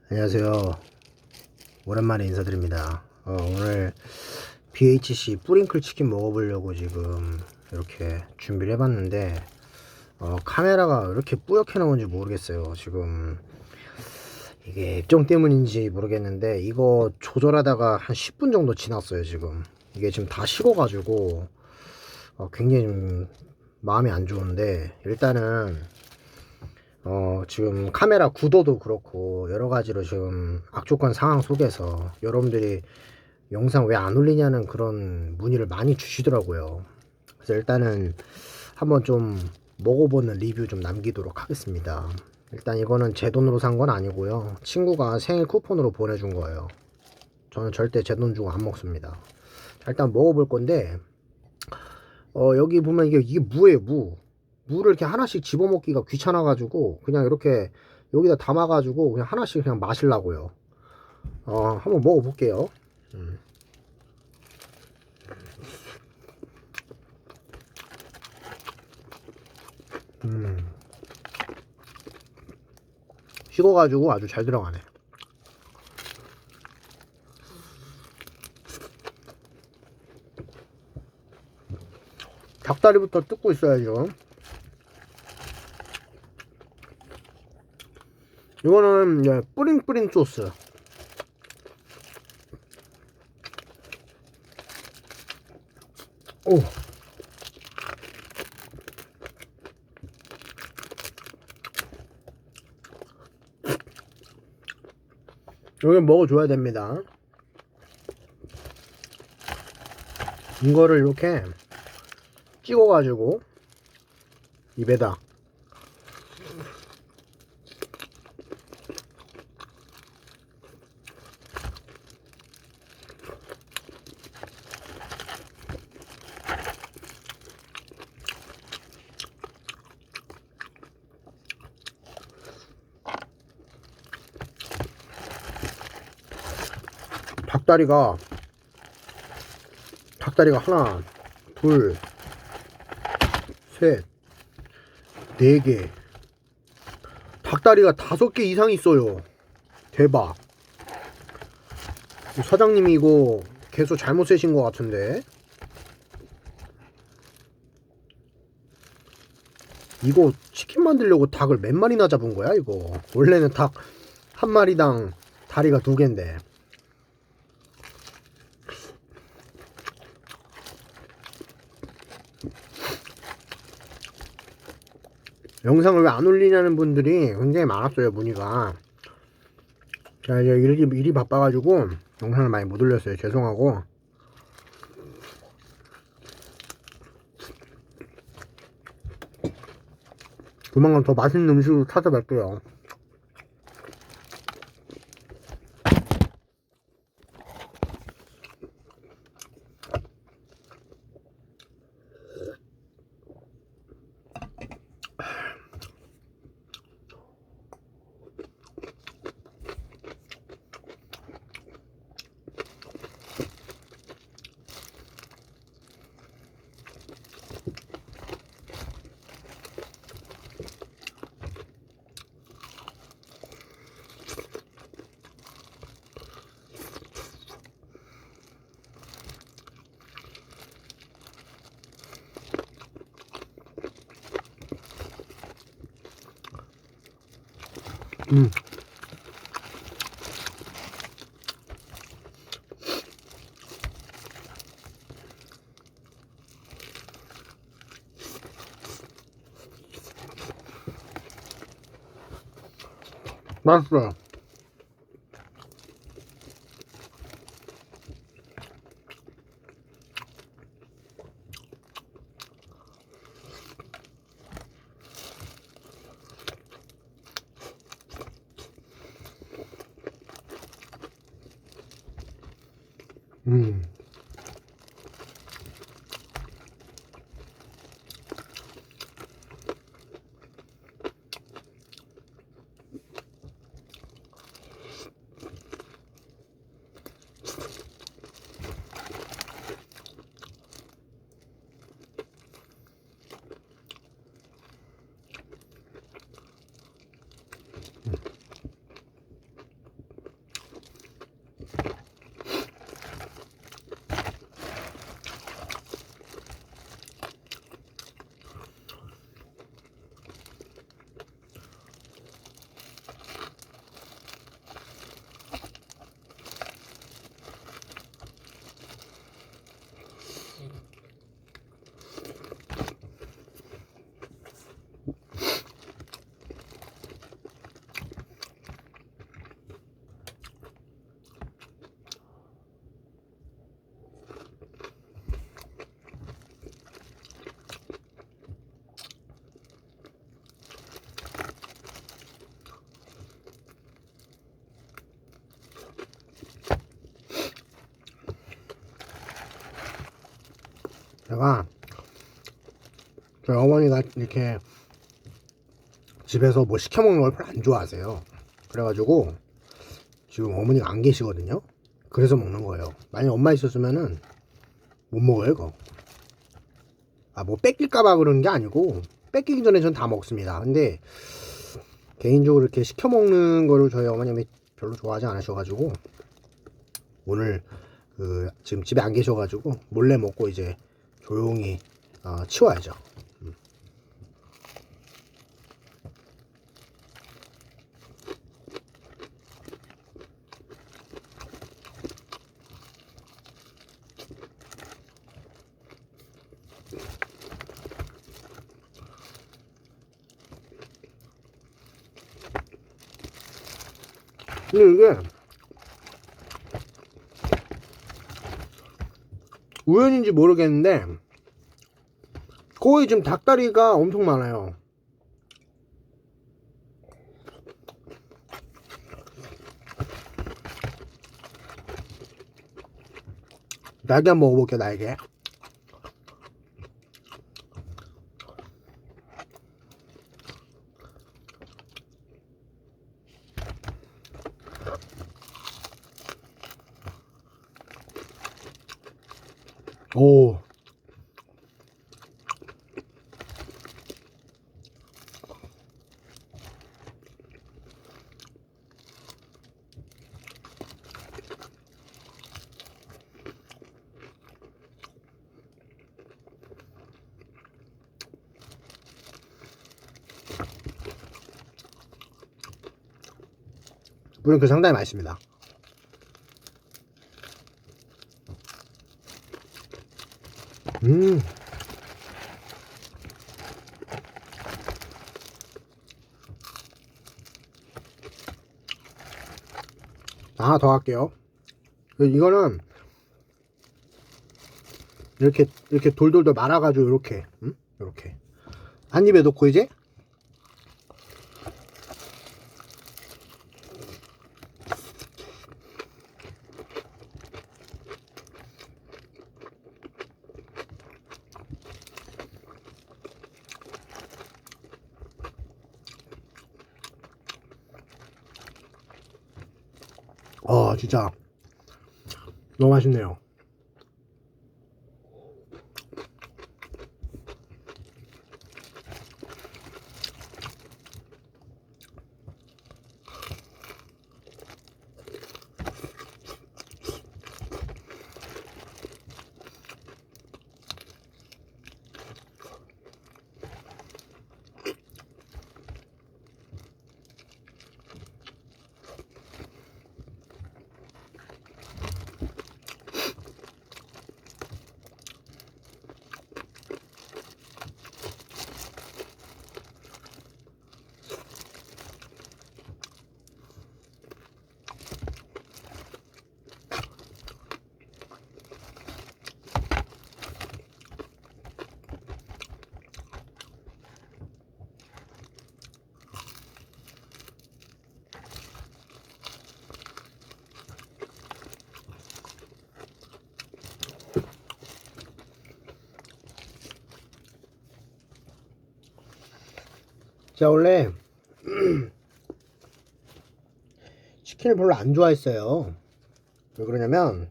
안녕하세요. 오랜만에 인사드립니다. 오늘 BHC 뿌링클 치킨 먹어보려고 지금 이렇게 준비를 해봤는데 카메라가 왜 이렇게 뿌옇게 나오는지 모르겠어요. 지금 이게 액정 때문인지 모르겠는데 이거 조절하다가 한 10분 정도 지났어요. 지금 이게 지금 다 식어가지고 굉장히 좀 마음이 안 좋은데, 일단은 지금 카메라 구도도 그렇고 여러 가지로 지금 악조건 상황 속에서 여러분들이 영상 왜 안 올리냐는 그런 문의를 많이 주시더라고요. 그래서 일단은 한번 좀 먹어보는 리뷰 좀 남기도록 하겠습니다. 일단 이거는 제 돈으로 산 건 아니고요. 친구가 생일 쿠폰으로 보내준 거예요. 저는 절대 제 돈 주고 안 먹습니다. 자, 일단 먹어볼 건데, 여기 보면 이게 무예요, 무. 무를 이렇게 하나씩 집어먹기가 귀찮아가지고 그냥 이렇게 여기다 담아가지고 그냥 하나씩 그냥 마시려고요. 한번 먹어볼게요. 음. 음. 식어가지고 아주 잘 들어가네. 닭다리부터 뜯고 있어야죠. 이거는 이제 뿌링뿌링 소스. 오. 여기 먹어줘야 됩니다. 이거를 이렇게 찍어가지고 입에다 닭다리가 하나, 둘, 셋, 네 개. 닭다리가 5개 이상 있어요. 대박. 사장님이 이거 개수 잘못 세신 것 같은데. 이거 치킨 만들려고 닭을 몇 마리나 잡은 거야 이거? 원래는 닭 한 마리당 다리가 2개인데. 영상을 왜 안 올리냐는 분들이 굉장히 많았어요, 문의가. 제가 이제 일이 바빠가지고 영상을 많이 못 올렸어요. 죄송하고. 조만간 더 맛있는 음식으로 찾아뵐게요. 음. 맛있어요. 음. 제가 저희 어머니가 이렇게 집에서 뭐 시켜 먹는 걸 별로 안 좋아하세요. 그래가지고 지금 어머니가 안 계시거든요. 그래서 먹는 거예요. 만약 엄마 있었으면은 못 먹어요 이거. 아 뭐 뺏길까봐 그런 게 아니고 뺏기기 전에 전 다 먹습니다. 근데 개인적으로 이렇게 시켜 먹는 거를 저희 어머님이 별로 좋아하지 않으셔가지고 오늘 지금 집에 안 계셔가지고 몰래 먹고 이제 조용히 치워야죠. 근데 이게 우연인지 모르겠는데 거의 지금 닭다리가 엄청 많아요. 날개 한번 먹어볼게요. 날개. 오. 물론 그 상당히 맛있습니다. 하나 더 할게요. 이거는 이렇게 돌돌돌 말아가지고 이렇게 이렇게 한 입에 넣고 이제 진짜 너무 맛있네요. 제가 원래 치킨을 별로 안 좋아했어요. 왜 그러냐면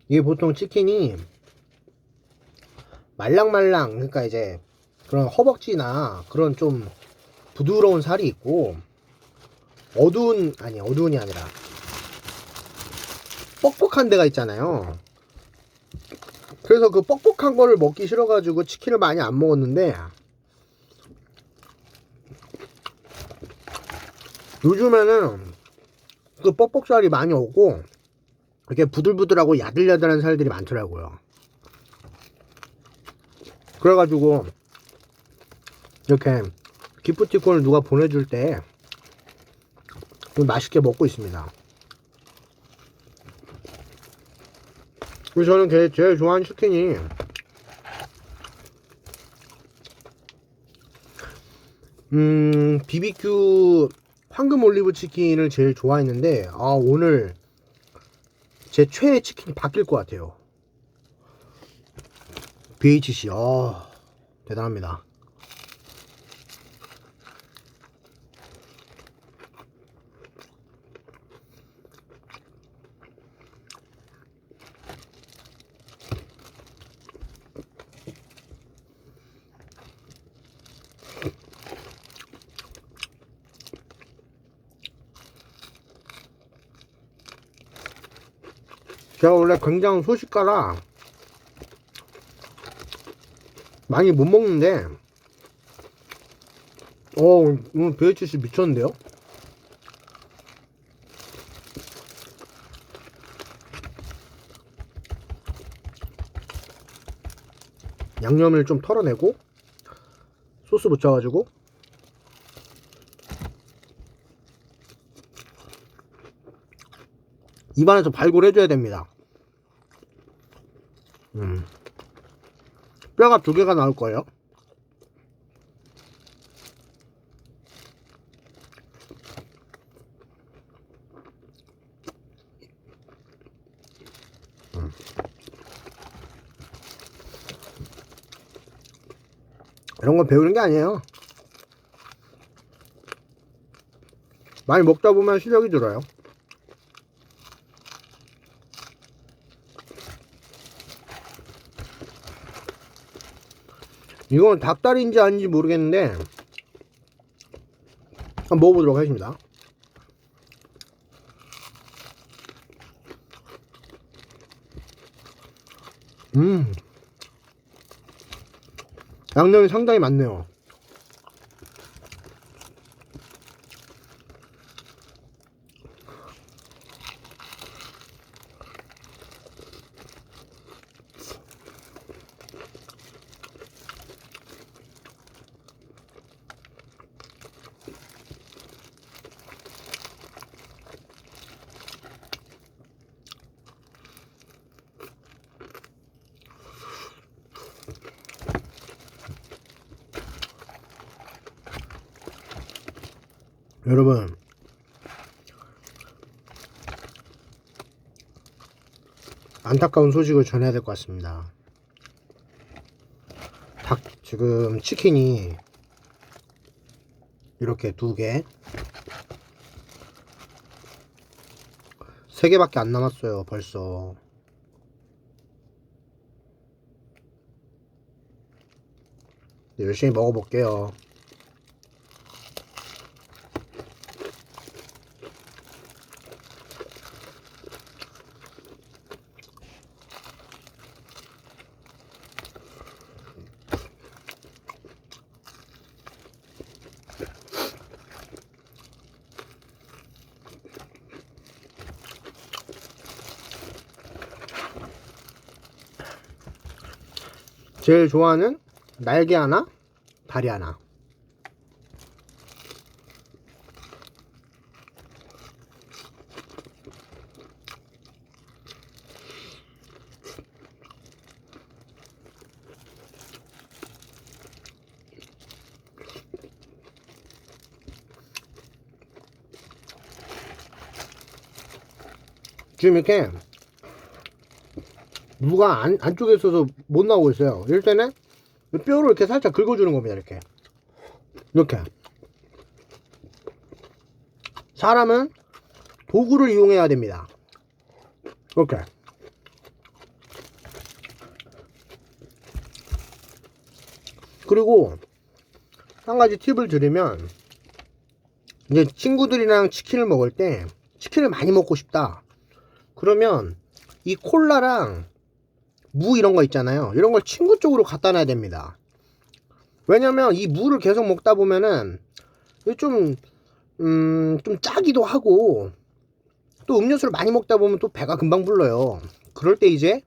이게 보통 치킨이 말랑말랑, 그러니까 이제 그런 허벅지나 그런 좀 부드러운 살이 있고 어두운이 아니라 뻑뻑한 데가 있잖아요. 그래서 그 뻑뻑한 거를 먹기 싫어가지고 치킨을 많이 안 먹었는데 요즘에는 그 뻑뻑살이 많이 오고 이렇게 부들부들하고 야들야들한 살들이 많더라고요. 그래가지고 이렇게 기프티콘을 누가 보내줄 때 맛있게 먹고 있습니다. 그리고 저는 제일 좋아하는 치킨이 BBQ 황금 올리브 치킨을 제일 좋아했는데 오늘 제 최애 치킨이 바뀔 것 같아요. BHC 대단합니다. 제가 원래 굉장히 소식가라 많이 못 먹는데 오늘 BHC 미쳤는데요? 양념을 좀 털어내고 소스 붙여가지고 입안에서 발골해줘야 됩니다. 뼈가 2개가 나올 거예요. 이런 건 배우는 게 아니에요. 많이 먹다 보면 실력이 들어요. 이건 닭다리인지 아닌지 모르겠는데 한번 먹어보도록 하겠습니다. 양념이 상당히 많네요. 여러분, 안타까운 소식을 전해야 될 것 같습니다. 지금 치킨이 이렇게 2개, 3개밖에 안 남았어요. 벌써. 열심히 먹어볼게요. 제일 좋아하는 날개 하나, 다리 하나. 지금 이렇게 무가 안쪽에 있어서 못 나오고 있어요. 이럴 때는 뼈를 이렇게 살짝 긁어주는 겁니다. 이렇게 사람은 도구를 이용해야 됩니다. 이렇게 그리고 한 가지 팁을 드리면, 이제 친구들이랑 치킨을 먹을 때 치킨을 많이 먹고 싶다 그러면 이 콜라랑 무 이런 거 있잖아요. 이런 걸 친구 쪽으로 갖다 놔야 됩니다. 왜냐면 이 무를 계속 먹다 보면은 좀 짜기도 하고, 또 음료수를 많이 먹다 보면 또 배가 금방 불러요. 그럴 때 이제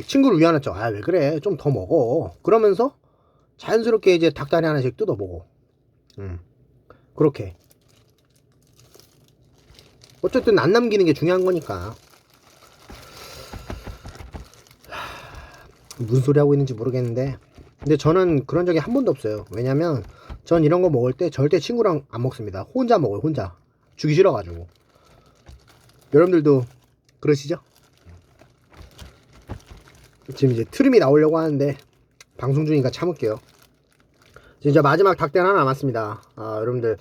친구를 위안했죠. 아, 왜 그래? 좀 더 먹어. 그러면서 자연스럽게 이제 닭다리 하나씩 뜯어 먹어. 그렇게. 어쨌든 안 남기는 게 중요한 거니까. 무슨 소리 하고 있는지 모르겠는데, 근데 저는 그런 적이 한 번도 없어요. 왜냐면 전 이런 거 먹을 때 절대 친구랑 안 먹습니다. 혼자 먹어요. 혼자. 주기 싫어가지고. 여러분들도 그러시죠? 지금 이제 트림이 나오려고 하는데 방송 중이니까 참을게요. 이제 마지막 닭대는 하나 남았습니다. 여러분들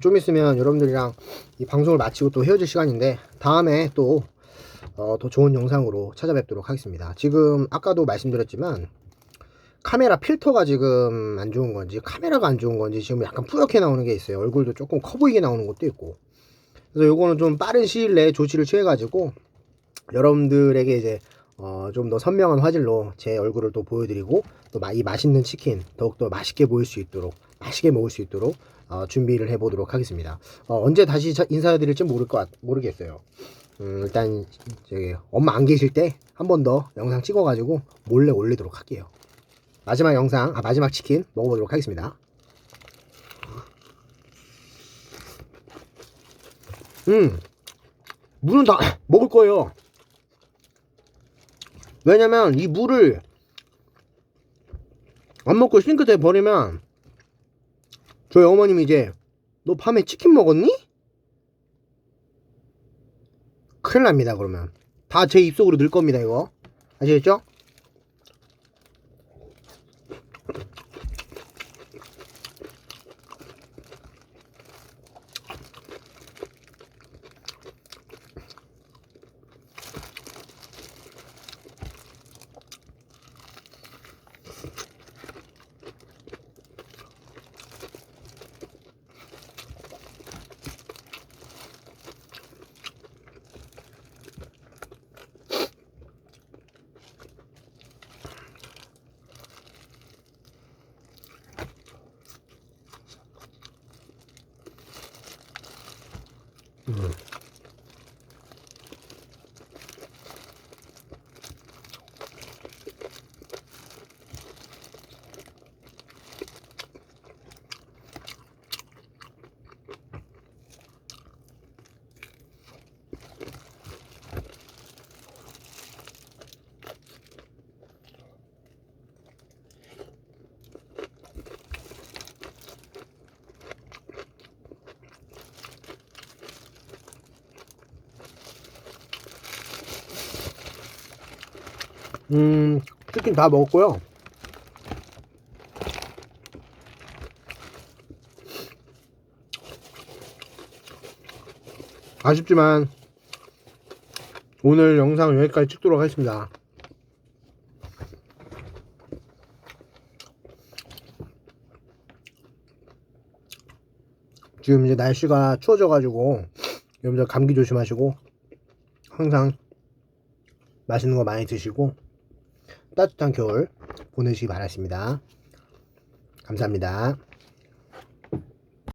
좀 있으면 여러분들이랑 이 방송을 마치고 또 헤어질 시간인데 다음에 또 더 좋은 영상으로 찾아뵙도록 하겠습니다. 지금 아까도 말씀드렸지만 카메라 필터가 지금 안 좋은 건지 카메라가 안 좋은 건지 지금 약간 뿌옇게 나오는 게 있어요. 얼굴도 조금 커 보이게 나오는 것도 있고. 그래서 요거는 좀 빠른 시일 내에 조치를 취해 가지고 여러분들에게 이제 좀 더 선명한 화질로 제 얼굴을 또 보여드리고 또 이 맛있는 치킨 더욱더 맛있게 보일 수 있도록 맛있게 먹을 수 있도록 준비를 해 보도록 하겠습니다. 언제 다시 인사드릴지 모르겠어요. 일단 저기 엄마 안 계실 때 한 번 더 영상 찍어 가지고 몰래 올리도록 할게요. 마지막 영상 마지막 치킨 먹어보도록 하겠습니다. 물은 다 먹을 거예요. 왜냐면 이 물을 안 먹고 싱크대에 버리면 저희 어머님이 이제 너 밤에 치킨 먹었니? 큰일 납니다. 그러면 다 제 입속으로 넣을 겁니다. 이거 아시겠죠? 치킨 다 먹었고요. 아쉽지만 오늘 영상은 여기까지 찍도록 하겠습니다. 지금 이제 날씨가 추워져 가지고 여러분들 감기 조심하시고 항상 맛있는 거 많이 드시고 따뜻한 겨울 보내시기 바랍니다. 감사합니다.